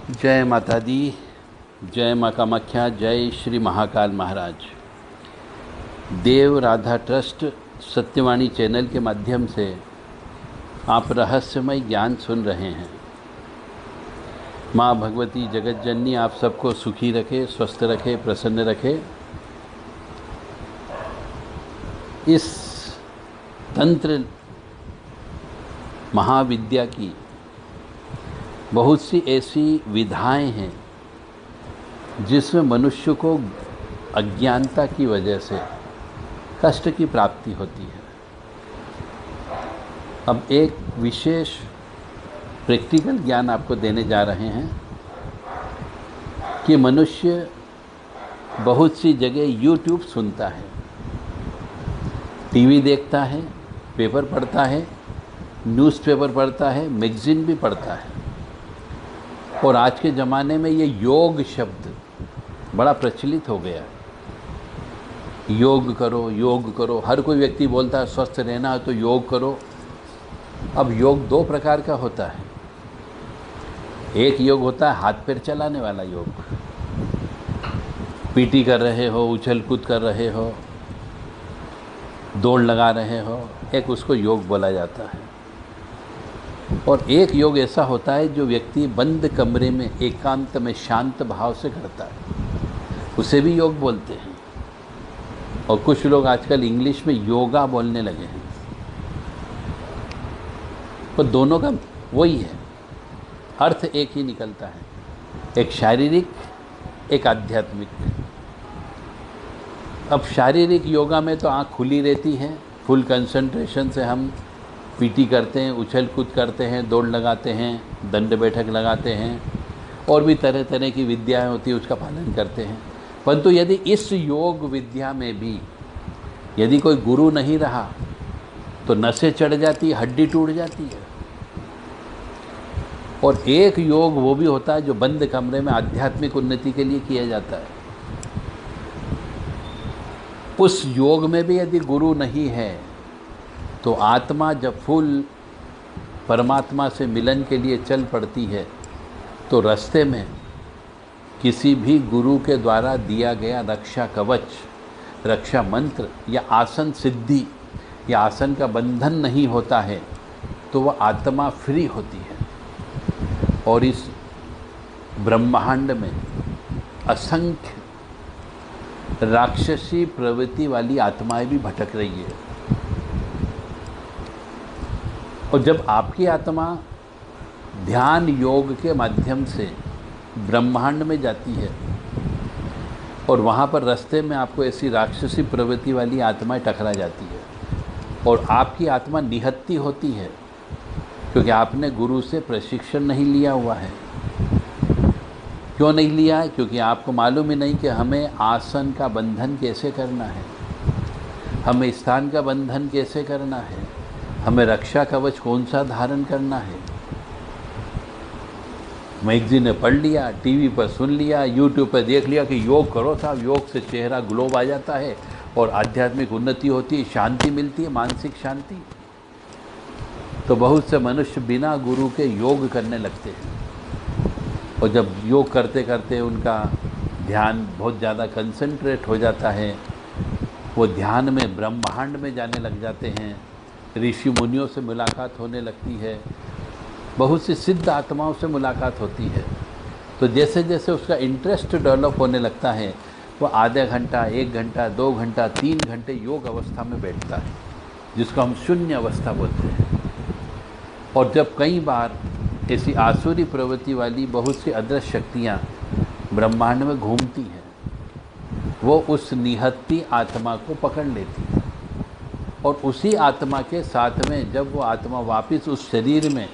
जय माता दी, जय माँ कामाख्या, जय श्री महाकाल महाराज। देव राधा ट्रस्ट सत्यवाणी चैनल के माध्यम से आप रहस्यमय ज्ञान सुन रहे हैं। माँ भगवती जगत जननी आप सबको सुखी रखे, स्वस्थ रखे, प्रसन्न रखे। इस तंत्र महाविद्या की बहुत सी ऐसी विधाएं हैं जिसमें मनुष्य को अज्ञानता की वजह से कष्ट की प्राप्ति होती है। अब एक विशेष प्रैक्टिकल ज्ञान आपको देने जा रहे हैं कि मनुष्य बहुत सी जगह YouTube सुनता है, टीवी देखता है, पेपर पढ़ता है, न्यूज़पेपर पढ़ता है, मैगज़ीन भी पढ़ता है। और आज के ज़माने में ये योग शब्द बड़ा प्रचलित हो गया है। योग करो, योग करो, हर कोई व्यक्ति बोलता है स्वस्थ रहना है तो योग करो। अब योग दो प्रकार का होता है। एक योग होता है हाथ पैर चलाने वाला योग, पीटी कर रहे हो, उछल कूद कर रहे हो, दौड़ लगा रहे हो, एक उसको योग बोला जाता है। और एक योग ऐसा होता है जो व्यक्ति बंद कमरे में एकांत में शांत भाव से करता है, उसे भी योग बोलते हैं। और कुछ लोग आजकल इंग्लिश में योगा बोलने लगे हैं। पर दोनों का वही है, अर्थ एक ही निकलता है, एक शारीरिक, एक आध्यात्मिक। अब शारीरिक योगा में तो आँख खुली रहती है, फुल कंसंट्रेशन से हम पीटी करते हैं, उछल कूद करते हैं, दौड़ लगाते हैं, दंड बैठक लगाते हैं, और भी तरह तरह की विद्याएं होती है उसका पालन करते हैं। परंतु यदि इस योग विद्या में भी यदि कोई गुरु नहीं रहा तो नसें चढ़ जाती है, हड्डी टूट जाती है। और एक योग वो भी होता है जो बंद कमरे में आध्यात्मिक उन्नति के लिए किया जाता है। उस योग में भी यदि गुरु नहीं है तो आत्मा जब फुल परमात्मा से मिलन के लिए चल पड़ती है तो रास्ते में किसी भी गुरु के द्वारा दिया गया रक्षा कवच, रक्षा मंत्र या आसन सिद्धि या आसन का बंधन नहीं होता है तो वह आत्मा फ्री होती है। और इस ब्रह्मांड में असंख्य राक्षसी प्रवृत्ति वाली आत्माएं भी भटक रही है। और जब आपकी आत्मा ध्यान योग के माध्यम से ब्रह्मांड में जाती है और वहाँ पर रास्ते में आपको ऐसी राक्षसी प्रवृत्ति वाली आत्माएं टकरा जाती है और आपकी आत्मा निहत्ती होती है, क्योंकि आपने गुरु से प्रशिक्षण नहीं लिया हुआ है। क्यों नहीं लिया है? क्योंकि आपको मालूम ही नहीं कि हमें आसन का बंधन कैसे करना है, हमें स्थान का बंधन कैसे करना है, हमें रक्षा कवच कौन सा धारण करना है। मैगजीन में पढ़ लिया, टीवी पर सुन लिया, यूट्यूब पर देख लिया कि योग करो साहब, योग से चेहरा ग्लोब आ जाता है और आध्यात्मिक उन्नति होती है, शांति मिलती है, मानसिक शांति। तो बहुत से मनुष्य बिना गुरु के योग करने लगते हैं और जब योग करते करते उनका ध्यान बहुत ज़्यादा कंसंट्रेट हो जाता है, वो ध्यान में ब्रह्मांड में जाने लग जाते हैं, ऋषि मुनियों से मुलाकात होने लगती है, बहुत सी सिद्ध आत्माओं से मुलाकात होती है। तो जैसे जैसे उसका इंटरेस्ट डेवलप होने लगता है वो आधा घंटा, 1 घंटा, 2 घंटा, 3 घंटे योग अवस्था में बैठता है, जिसको हम शून्य अवस्था बोलते हैं। और जब कई बार ऐसी आसुरी प्रवृत्ति वाली बहुत सी अदृश्य शक्तियाँ ब्रह्मांड में घूमती हैं, वो उस निहत्ती आत्मा को पकड़ लेती है और उसी आत्मा के साथ में जब वो आत्मा वापस उस शरीर में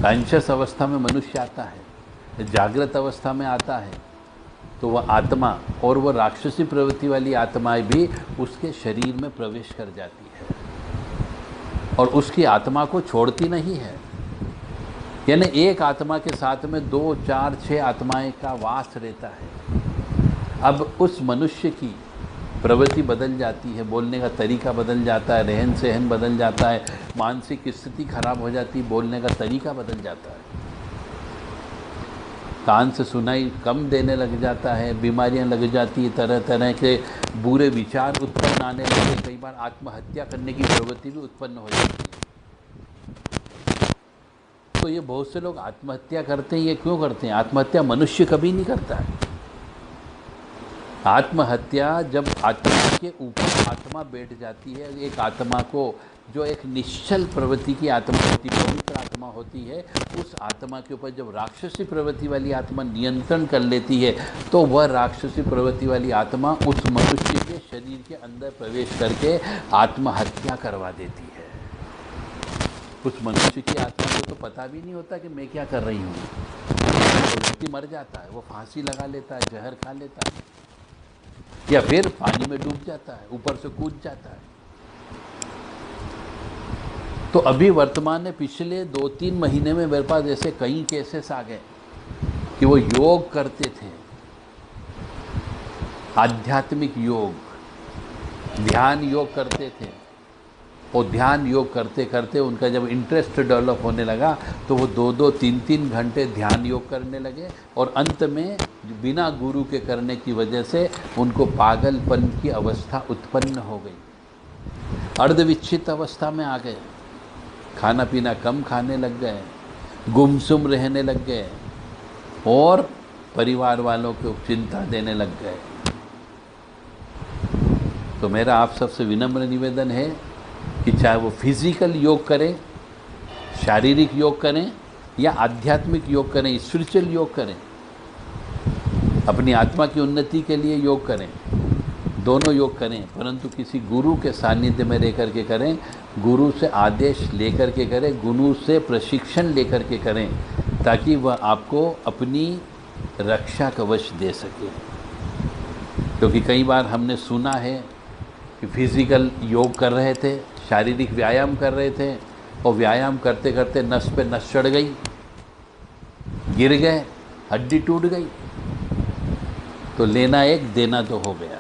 कॉन्शियस अवस्था में मनुष्य आता है, जागृत अवस्था में आता है, तो वह आत्मा और वह राक्षसी प्रवृत्ति वाली आत्माएं भी उसके शरीर में प्रवेश कर जाती है और उसकी आत्मा को छोड़ती नहीं है। यानी एक आत्मा के साथ में 2, 4, 6 आत्माएं का वास रहता है। अब उस मनुष्य की प्रवृत्ति बदल जाती है, बोलने का तरीका बदल जाता है, रहन सहन बदल जाता है, मानसिक स्थिति खराब हो जाती है, बोलने का तरीका बदल जाता है। कान से सुनाई कम देने लग जाता है, बीमारियां लग जाती है, तरह तरह के बुरे विचार उत्पन्न आने लगे, कई बार आत्महत्या करने की प्रवृत्ति भी उत्पन्न हो जाती है। तो ये बहुत से लोग आत्महत्या करते हैं, ये क्यों करते हैं? आत्महत्या मनुष्य कभी नहीं करता है। आत्महत्या जब आत्मा के ऊपर आत्मा बैठ जाती है, एक आत्मा को जो एक निश्चल प्रवृत्ति की आत्मा होती, पवित्र आत्मा होती है, उस आत्मा के ऊपर जब राक्षसी प्रवृत्ति वाली आत्मा नियंत्रण कर लेती है, तो वह राक्षसी प्रवृत्ति वाली आत्मा उस मनुष्य के शरीर के अंदर प्रवेश करके आत्महत्या करवा देती है। उस मनुष्य की आत्मा को तो पता भी नहीं होता कि मैं क्या कर रही हूँ, वो व्यक्ति मर जाता है, वो फांसी लगा लेता है, जहर खा लेता है, या फिर पानी में डूब जाता है, ऊपर से कूद जाता है। तो अभी वर्तमान में पिछले 2-3 महीने में मेरे पास ऐसे कई केसेस आ गए कि वो योग करते थे, आध्यात्मिक योग, ध्यान योग करते थे, और ध्यान योग करते करते उनका जब इंटरेस्ट डेवलप होने लगा तो वो 2-2, 3-3 घंटे ध्यान योग करने लगे, और अंत में बिना गुरु के करने की वजह से उनको पागलपन की अवस्था उत्पन्न हो गई, अर्धविच्छित अवस्था में आ गए, खाना पीना कम खाने लग गए, गुमसुम रहने लग गए, और परिवार वालों को चिंता देने लग गए। तो मेरा आप सबसे विनम्र निवेदन है कि चाहे वो फिजिकल योग करें, शारीरिक योग करें, या आध्यात्मिक योग करें, स्पिरिचुअल योग करें, अपनी आत्मा की उन्नति के लिए योग करें, दोनों योग करें, परंतु किसी गुरु के सानिध्य में रह करके करें, गुरु से आदेश लेकर के करें, गुरु से प्रशिक्षण लेकर के करें, ताकि वह आपको अपनी रक्षा कवच दे सके। क्योंकि कई बार हमने सुना है कि फिजिकल योग कर रहे थे, शारीरिक व्यायाम कर रहे थे, और व्यायाम करते करते नस पे नस चढ़ गई, गिर गए, हड्डी टूट गई, तो लेना एक देना दो हो गया।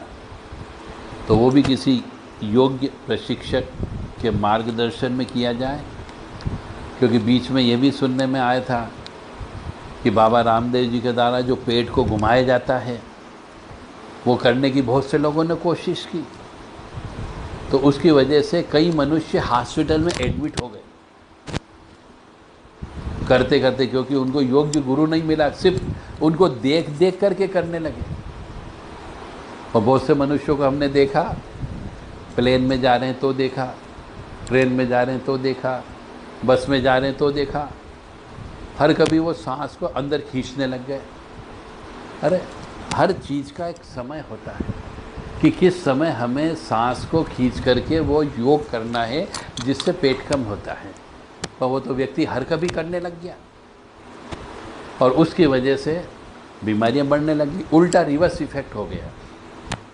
तो वो भी किसी योग्य प्रशिक्षक के मार्गदर्शन में किया जाए। क्योंकि बीच में ये भी सुनने में आया था कि बाबा रामदेव जी के द्वारा जो पेट को घुमाया जाता है, वो करने की बहुत से लोगों ने कोशिश की, तो उसकी वजह से कई मनुष्य हॉस्पिटल में एडमिट हो गए करते करते, क्योंकि उनको योग्य गुरु नहीं मिला, सिर्फ उनको देख देख करके करने लगे। और बहुत से मनुष्यों को हमने देखा, प्लेन में जा रहे हैं तो देखा, ट्रेन में जा रहे हैं तो देखा, बस में जा रहे हैं तो देखा, हर कभी वो सांस को अंदर खींचने लग गए। अरे हर चीज़ का एक समय होता है कि किस समय हमें सांस को खींच करके वो योग करना है जिससे पेट कम होता है, और वो तो व्यक्ति हर कभी करने लग गया, और उसकी वजह से बीमारियां बढ़ने लगी, उल्टा रिवर्स इफेक्ट हो गया,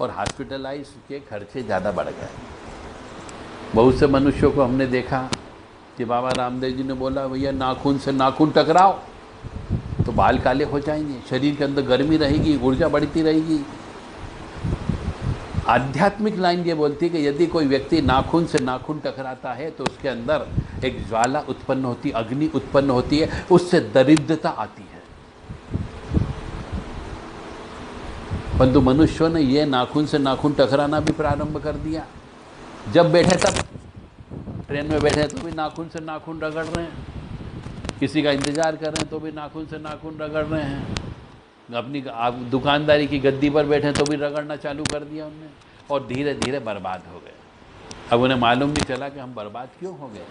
और हॉस्पिटलाइज के खर्चे ज़्यादा बढ़ गए। बहुत से मनुष्यों को हमने देखा कि बाबा रामदेव जी ने बोला, भैया नाखून से नाखून टकराओ तो बाल काले हो जाएंगे, शरीर के अंदर गर्मी रहेगी, ऊर्जा बढ़ती रहेगी। आध्यात्मिक लाइन ये बोलती है कि यदि कोई व्यक्ति नाखून से नाखून टकराता है तो उसके अंदर एक ज्वाला उत्पन्न होती, अग्नि उत्पन्न होती है, उससे दरिद्रता आती है। परंतु मनुष्यों ने ये नाखून से नाखून टकराना भी प्रारंभ कर दिया। जब बैठे तब ट्रेन में बैठे तो भी नाखून से नाखून रगड़ रहे हैं, किसी का इंतज़ार कर रहे हैं तो भी नाखून से नाखून रगड़ रहे हैं, अपनी दुकानदारी की गद्दी पर बैठे तो भी रगड़ना चालू कर दिया उनने, और धीरे धीरे बर्बाद हो गए। अब उन्हें मालूम नहीं चला कि हम बर्बाद क्यों हो गए,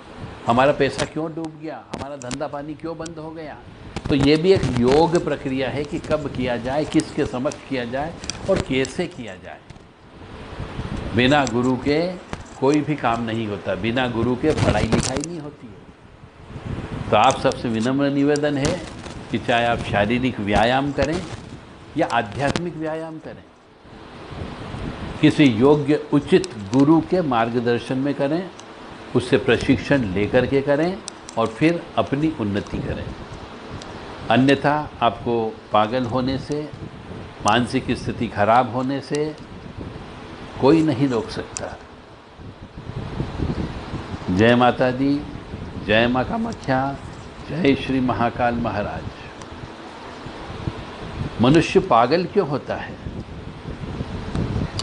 हमारा पैसा क्यों डूब गया, हमारा धंधा पानी क्यों बंद हो गया। तो ये भी एक योग प्रक्रिया है कि कब किया जाए, किसके समक्ष किया जाए और कैसे किया जाए। बिना गुरु के कोई भी काम नहीं होता, बिना गुरु के पढ़ाई लिखाई नहीं होती है। तो आप सबसे विनम्र निवेदन है कि चाहे आप शारीरिक व्यायाम करें या आध्यात्मिक व्यायाम करें, किसी योग्य उचित गुरु के मार्गदर्शन में करें, उससे प्रशिक्षण लेकर के करें और फिर अपनी उन्नति करें। अन्यथा आपको पागल होने से, मानसिक स्थिति खराब होने से कोई नहीं रोक सकता। जय माता दी, जय मां कामाख्या, जय श्री महाकाल महाराज। मनुष्य पागल क्यों होता है?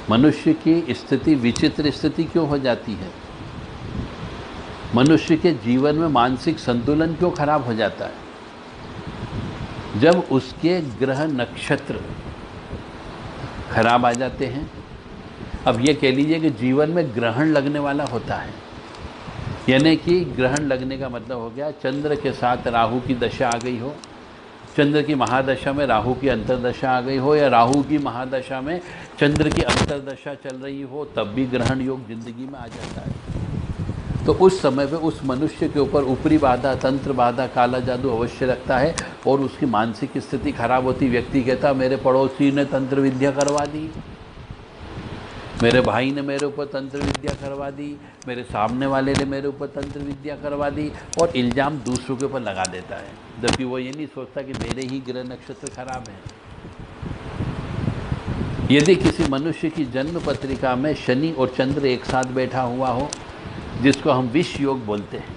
मनुष्य की स्थिति विचित्र स्थिति क्यों हो जाती है? मनुष्य के जीवन में मानसिक संतुलन क्यों खराब हो जाता है? जब उसके ग्रह नक्षत्र खराब आ जाते हैं। अब ये कह लीजिए कि जीवन में ग्रहण लगने वाला होता है, यानी कि ग्रहण लगने का मतलब हो गया चंद्र के साथ राहु की दशा आ गई हो, चंद्र की महादशा में राहु की अंतर्दशा आ गई हो, या राहु की महादशा में चंद्र की अंतर्दशा चल रही हो, तब भी ग्रहण योग जिंदगी में आ जाता है। तो उस समय पे उस मनुष्य के ऊपर ऊपरी बाधा, तंत्र बाधा, काला जादू अवश्य लगता है और उसकी मानसिक स्थिति खराब होती। व्यक्ति कहता मेरे पड़ोसी ने तंत्र विद्या करवा दी, मेरे भाई ने मेरे ऊपर तंत्र विद्या करवा दी, मेरे सामने वाले ने मेरे ऊपर तंत्र विद्या करवा दी, और इल्ज़ाम दूसरों के ऊपर लगा देता है, जबकि वो ये नहीं सोचता कि मेरे ही ग्रह नक्षत्र खराब हैं। यदि किसी मनुष्य की जन्म पत्रिका में शनि और चंद्र एक साथ बैठा हुआ हो, जिसको हम विष योग बोलते हैं,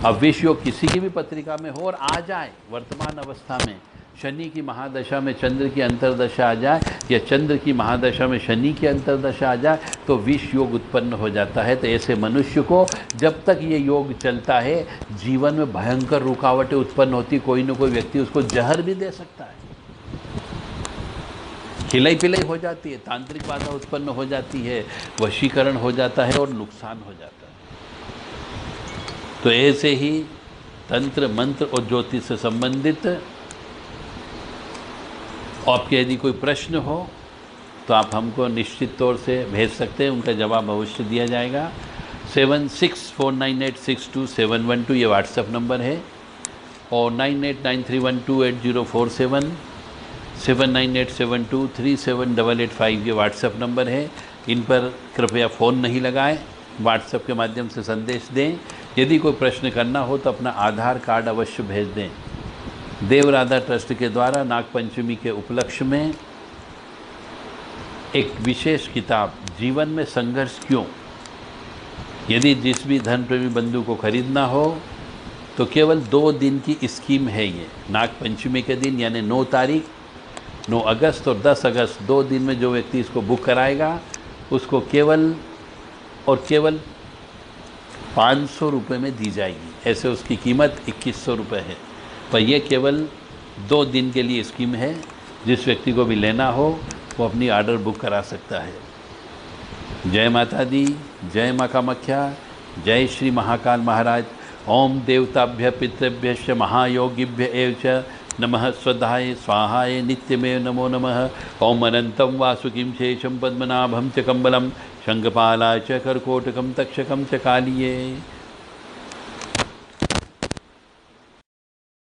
अब विष योग किसी की भी पत्रिका में हो और आ जाए वर्तमान अवस्था में, शनि की महादशा में चंद्र की अंतर्दशा आ जाए या चंद्र की महादशा में शनि की अंतर्दशा आ जाए, तो विष योग उत्पन्न हो जाता है। तो ऐसे मनुष्य को जब तक ये योग चलता है जीवन में भयंकर रुकावटें उत्पन्न होती। कोई न कोई व्यक्ति उसको जहर भी दे सकता है, खिलाई पिलाई हो जाती है, तांत्रिक बाधा उत्पन्न हो जाती है, वशीकरण हो जाता है और नुकसान हो जाता है। तो ऐसे ही तंत्र मंत्र और ज्योतिष से संबंधित आपके यदि कोई प्रश्न हो तो आप हमको निश्चित तौर से भेज सकते हैं, उनका जवाब अवश्य दिया जाएगा। 7649862712 ये व्हाट्सएप नंबर है, और 9893128047, 7987237885 ये व्हाट्सएप नंबर है। इन पर कृपया फ़ोन नहीं लगाएं, व्हाट्सएप के माध्यम से संदेश दें। यदि कोई प्रश्न करना हो तो अपना आधार कार्ड अवश्य भेज दें। देव राधा ट्रस्ट के द्वारा नागपंचमी के उपलक्ष्य में एक विशेष किताब जीवन में संघर्ष क्यों, यदि जिस भी धन प्रेमी बंधु को खरीदना हो तो केवल 2 दिन की स्कीम है ये। नागपंचमी के दिन यानी 9 तारीख, 9 अगस्त और 10 अगस्त 2 दिन में जो व्यक्ति इसको बुक कराएगा उसको केवल और केवल 500 रुपये में दी जाएगी। ऐसे उसकी कीमत 2100 रुपये है, पर यह केवल 2 दिन के लिए स्कीम है। जिस व्यक्ति को भी लेना हो वो अपनी ऑर्डर बुक करा सकता है। जय माता दी, जय माँ कामाख्या, जय श्री महाकाल महाराज। ओम देवताभ्य पितृभ्य महायोगिभ्य एव च नमः स्वधाय स्वाहाय नित्यमेव नमो नमः। ओम अनंतं वासुकिं शेषं पद्मनाभं च कम्बलं शंखपालाय च कर्कोटकं तक्षकं च कालिये।